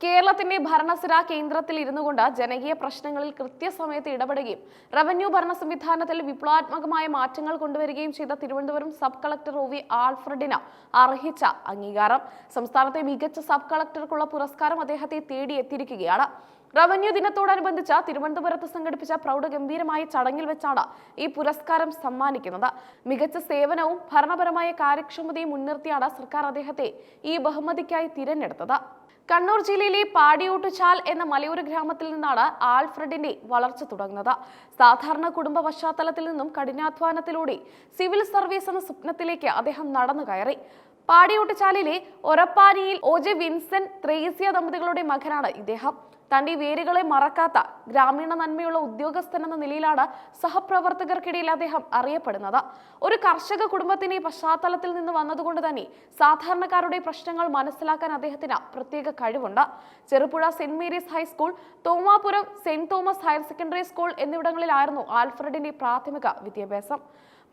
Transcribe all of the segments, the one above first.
കേരളത്തിന്റെ ഭരണസിര കേന്ദ്രത്തിൽ ഇരുന്നുകൊണ്ട് ജനകീയ പ്രശ്നങ്ങളിൽ കൃത്യസമയത്ത് ഇടപെടുകയും റവന്യൂ ഭരണ സംവിധാനത്തിൽ വിപ്ലവാത്മകമായ മാറ്റങ്ങൾ കൊണ്ടുവരികയും ചെയ്ത Thiruvananthapuram sub collector O V ആൽഫ്രഡിന് അർഹിച്ച അംഗീകാരം. സംസ്ഥാനത്തെ മികച്ച സബ് കളക്ടർക്കുള്ള പുരസ്കാരം അദ്ദേഹത്തെ തേടിയെത്തിയിരിക്കുകയാണ്. റവന്യൂ ദിനത്തോടനുബന്ധിച്ച് തിരുവനന്തപുരത്ത് സംഘടിപ്പിച്ച പ്രൗഢഗംഭീരമായ ചടങ്ങിൽ വെച്ചാണ് ഈ പുരസ്കാരം സമ്മാനിക്കുന്നത്. മികച്ച സേവനവും ഭരണപരമായ കാര്യക്ഷമതയും മുൻനിർത്തിയാണ് സർക്കാർ അദ്ദേഹത്തെ ഈ ബഹുമതിക്കായി തിരഞ്ഞെടുത്തത്. കണ്ണൂർ ജില്ലയിലെ പാടിയോട്ടുചാൽ എന്ന മലയോര ഗ്രാമത്തിൽ നിന്നാണ് ആൽഫ്രഡിന്റെ വളർച്ച തുടങ്ങുന്നത്. സാധാരണ കുടുംബ പശ്ചാത്തലത്തിൽ നിന്നും കഠിനാധ്വാനത്തിലൂടെ സിവിൽ സർവീസ് എന്ന സ്വപ്നത്തിലേക്ക് അദ്ദേഹം നടന്നു കയറി. പാടിയോട്ടുചാലിലെ ഒരപ്പാനിയിൽ ഒ ജെ വിൻസെന്റ് ത്രേസ്യ ദമ്പതികളുടെ മകനാണ് ഇദ്ദേഹം. തന്റെ വേരുകളെ മറക്കാത്ത ഗ്രാമീണ നന്മയുള്ള ഉദ്യോഗസ്ഥൻ എന്ന നിലയിലാണ് സഹപ്രവർത്തകർക്കിടയിൽ അദ്ദേഹം അറിയപ്പെടുന്നത്. ഒരു കർഷക കുടുംബത്തിന്റെ പശ്ചാത്തലത്തിൽ നിന്ന് വന്നതുകൊണ്ട് തന്നെ സാധാരണക്കാരുടെ പ്രശ്നങ്ങൾ മനസ്സിലാക്കാൻ അദ്ദേഹത്തിന് പ്രത്യേക കഴിവുണ്ട്. Cherupuzha saint Mary's high school, Thomapuram saint Thomas higher secondary school എന്നിവിടങ്ങളിലായിരുന്നു ആൽഫ്രഡിന്റെ പ്രാഥമിക വിദ്യാഭ്യാസം.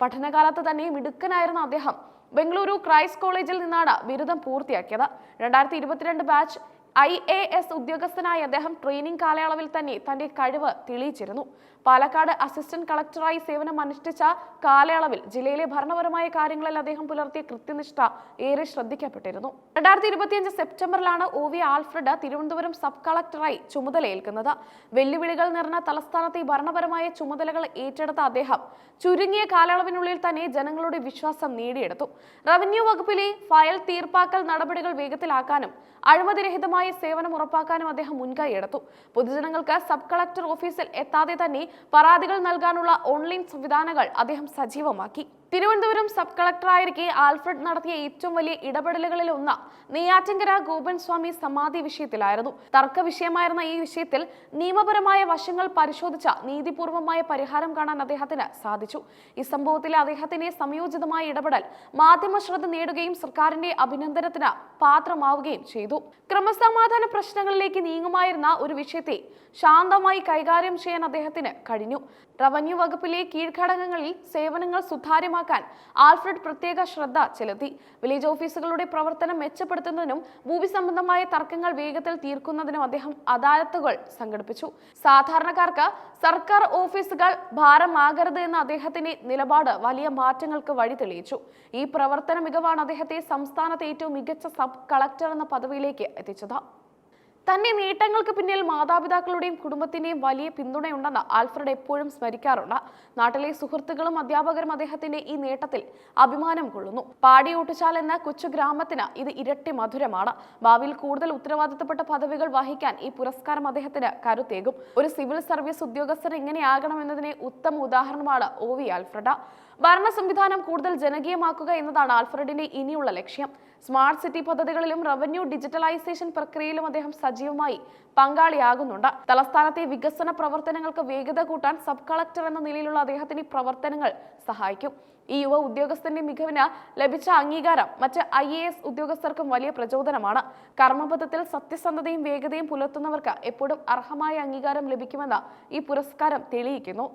പഠനകാലത്ത് തന്നെ മിടുക്കനായിരുന്ന അദ്ദേഹം ബംഗളൂരു ക്രൈസ്റ്റ് കോളേജിൽ നിന്നാണ് ബിരുദം പൂർത്തിയാക്കിയത്. 2022 ബാച്ച് IAS ഉദ്യോഗസ്ഥനായി അദ്ദേഹം ട്രെയിനിങ് കാലയളവിൽ തന്നെ തന്റെ കഴിവ് തെളിയിച്ചിരുന്നു. പാലക്കാട് അസിസ്റ്റന്റ് കളക്ടറായി സേവനം അനുഷ്ഠിച്ച കാലയളവിൽ ജില്ലയിലെ ഭരണപരമായ കാര്യങ്ങളിൽ അദ്ദേഹം പുലർത്തിയ കൃത്യനിഷ്ഠ ഏറെ ശ്രദ്ധിക്കപ്പെട്ടിരുന്നു. 2025 സെപ്റ്റംബറിലാണ് O V Alfred Thiruvananthapuram sub കളക്ടറായി ചുമതലയേൽക്കുന്നത്. വെല്ലുവിളികൾ നിറഞ്ഞ തലസ്ഥാനത്തെ ഭരണപരമായ ചുമതലകൾ ഏറ്റെടുത്ത അദ്ദേഹം ചുരുങ്ങിയ കാലയളവിനുള്ളിൽ തന്നെ ജനങ്ങളുടെ വിശ്വാസം നേടിയെടുത്തു. റവന്യൂ വകുപ്പിലെ ഫയൽ തീർപ്പാക്കൽ നടപടികൾ വേഗത്തിലാക്കാനും അഴിമതിരഹിതമായ സേവനം ഉറപ്പാക്കാനും അദ്ദേഹം മുൻകൈയെടുത്തു. പൊതുജനങ്ങൾക്ക് സബ് കളക്ടർ ഓഫീസിൽ എത്താതെ തന്നെ പരാതികൾ നൽകാനുള്ള ഓൺലൈൻ സംവിധാനങ്ങൾ അദ്ദേഹം സജീവമാക്കി. തിരുവനന്തപുരം സബ് കളക്ടറായിരിക്കെ ആൽഫ്രഡ് നടത്തിയ ഏറ്റവും വലിയ ഇടപെടലുകളിൽ ഒന്ന് നെയ്യാറ്റിൻകര ഗോപൻ സ്വാമി സമാധി വിഷയത്തിലായിരുന്നു. തർക്ക വിഷയമായിരുന്ന ഈ വിഷയത്തിൽ നിയമപരമായ വശങ്ങൾ പരിശോധിച്ച നീതിപൂർവമായ പരിഹാരം കാണാൻ അദ്ദേഹത്തിന് സാധിച്ചു. ഈ സംഭവത്തിലെ അദ്ദേഹത്തിന്റെ സമയോചിതമായ ഇടപെടൽ മാധ്യമ ശ്രദ്ധ നേടുകയും സർക്കാരിന്റെ അഭിനന്ദനത്തിന് പാത്രമാവുകയും ചെയ്തു. ക്രമസമാധാന പ്രശ്നങ്ങളിലേക്ക് നീങ്ങുമായിരുന്ന ഒരു വിഷയത്തെ ശാന്തമായി കൈകാര്യം ചെയ്യാൻ അദ്ദേഹത്തിന് കഴിഞ്ഞു. റവന്യൂ വകുപ്പിലെ കീഴ്ഘടകങ്ങളിൽ സേവനങ്ങൾ സുതാര്യമാക്കാൻ ആൽഫ്രഡ് പ്രത്യേക ശ്രദ്ധ ചെലുത്തി. വില്ലേജ് ഓഫീസുകളുടെ പ്രവർത്തനം മെച്ചപ്പെടുത്തുന്നതിനും ഭൂമി സംബന്ധമായ തർക്കങ്ങൾ വേഗത്തിൽ തീർക്കുന്നതിനും അദ്ദേഹം അദാലത്തുകൾ സംഘടിപ്പിച്ചു. സാധാരണക്കാർക്ക് സർക്കാർ ഓഫീസുകൾ ഭാരമാകരുത് എന്ന അദ്ദേഹത്തിന്റെ നിലപാട് വലിയ മാറ്റങ്ങൾക്ക് വഴി തെളിയിച്ചു. ഈ പ്രവർത്തന മികവാണ് അദ്ദേഹത്തെ സംസ്ഥാനത്തെ ഏറ്റവും മികച്ച സബ് കളക്ടർ എന്ന പദവിയിലേക്ക് എത്തിച്ചത്. തന്റെ നേട്ടങ്ങൾക്ക് പിന്നിൽ മാതാപിതാക്കളുടെയും കുടുംബത്തിന്റെയും വലിയ പിന്തുണയുണ്ടെന്ന് ആൽഫ്രഡ് എപ്പോഴും സ്മരിക്കാറുണ്ട്. നാട്ടിലെ സുഹൃത്തുക്കളും അധ്യാപകരും അദ്ദേഹത്തിന്റെ ഈ നേട്ടത്തിൽ അഭിമാനം കൊള്ളുന്നു. പാടിയോട്ടുചാൽ എന്ന കൊച്ചു ഗ്രാമത്തിന് ഇത് ഇരട്ടി മധുരമാണ്. ഭാവിയിൽ കൂടുതൽ ഉത്തരവാദിത്തപ്പെട്ട പദവികൾ വഹിക്കാൻ ഈ പുരസ്കാരം അദ്ദേഹത്തിന് കരുത്തേകും. ഒരു സിവിൽ സർവീസ് ഉദ്യോഗസ്ഥർ എങ്ങനെയാകണമെന്നതിന് ഉത്തമ ഉദാഹരണമാണ് ഒ വി ആൽഫ്രഡ്. ഭരണ സംവിധാനം കൂടുതൽ ജനകീയമാക്കുക എന്നതാണ് ആൽഫ്രഡിന്റെ ഇനിയുള്ള ലക്ഷ്യം. സ്മാർട്ട് സിറ്റി പദ്ധതികളിലും റവന്യൂ ഡിജിറ്റലൈസേഷൻ പ്രക്രിയയിലും അദ്ദേഹം സജീവമായി പങ്കാളിയാകുന്നുണ്ട്. തലസ്ഥാനത്തെ വികസന പ്രവർത്തനങ്ങൾക്ക് വേഗത കൂട്ടാൻ സബ് കളക്ടർ എന്ന നിലയിലുള്ള അദ്ദേഹത്തിന്റെ പ്രവർത്തനങ്ങൾ സഹായിക്കും. ഈ യുവ ഉദ്യോഗസ്ഥന്റെ മികവിന് ലഭിച്ച അംഗീകാരം മറ്റ് IAS ഉദ്യോഗസ്ഥർക്കും വലിയ പ്രചോദനമാണ്. കർമ്മപഥത്തിൽ സത്യസന്ധതയും വേഗതയും പുലർത്തുന്നവർക്ക് എപ്പോഴും അർഹമായ അംഗീകാരം ലഭിക്കുമെന്ന് ഈ പുരസ്കാരം തെളിയിക്കുന്നു.